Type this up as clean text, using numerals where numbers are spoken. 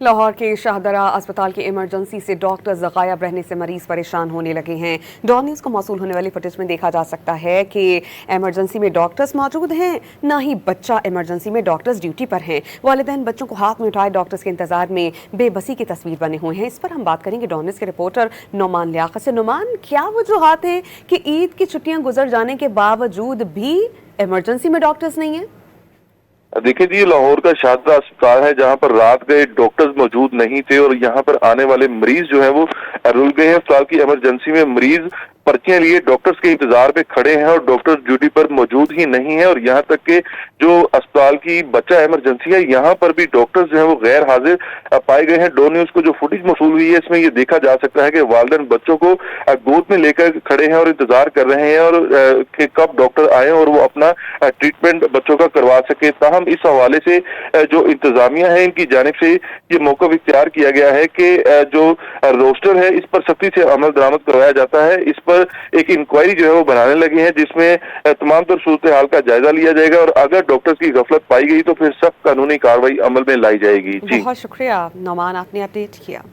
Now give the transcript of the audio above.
लाहौर के शाहदरा अस्पताल की इमरजेंसी से डॉक्टर्स गायब रहने से मरीज परेशान होने लगे हैं। डॉन न्यूज़ को मौसूल होने वाली फुटेज में देखा जा सकता है कि इमरजेंसी में डॉक्टर्स मौजूद हैं, ना ही बच्चा इमरजेंसी में डॉक्टर्स ड्यूटी पर हैं। वालिदैन बच्चों को हाथ में उठाए डॉक्टर्स के इंतजार में बेबसी की तस्वीर बने हुए हैं। इस पर हम बात करेंगे डॉन न्यूज़ के रिपोर्टर नोमान लियाकत से। नोमान, क्या वजूहात हैं कि ईद की छुट्टियां गुजर जाने के बावजूद भी इमरजेंसी में डॉक्टर्स नहीं है? देखिए जी, लाहौर का शाहदरा अस्पताल है जहां पर रात गए डॉक्टर्स मौजूद नहीं थे और यहां पर आने वाले मरीज जो है वो रुल गए हैं। अस्पताल की इमरजेंसी में मरीज पर्चियां लिए डॉक्टर्स के इंतजार पे खड़े हैं और डॉक्टर्स ड्यूटी पर मौजूद ही नहीं है। और यहाँ तक के जो अस्पताल की बच्चा इमरजेंसी है यहाँ पर भी डॉक्टर्स जो है वो गैर हाजिर पाए गए हैं। डॉन न्यूज़ को जो फुटेज मौसूल हुई है इसमें ये देखा जा सकता है कि वालिदैन बच्चों को गोद में लेकर खड़े हैं और इंतजार कर रहे हैं और कि कब डॉक्टर आए और वो अपना ट्रीटमेंट बच्चों का करवा सके। ताहम इस हवाले से जो इंतजामिया है इनकी जानिब से ये मौका इख्तियार किया गया है कि जो रोस्टर है इस पर सख्ती से अमल दरामद करवाया जाता है। इस पर एक इंक्वायरी जो है वो बनाने लगे हैं जिसमें तमाम तर सूरत हाल का जायजा लिया जाएगा और अगर डॉक्टर्स की गफलत पाई गई तो फिर सख्त कानूनी कार्रवाई अमल में लाई जाएगी। जी बहुत शुक्रिया नोमान, आपने अपडेट किया।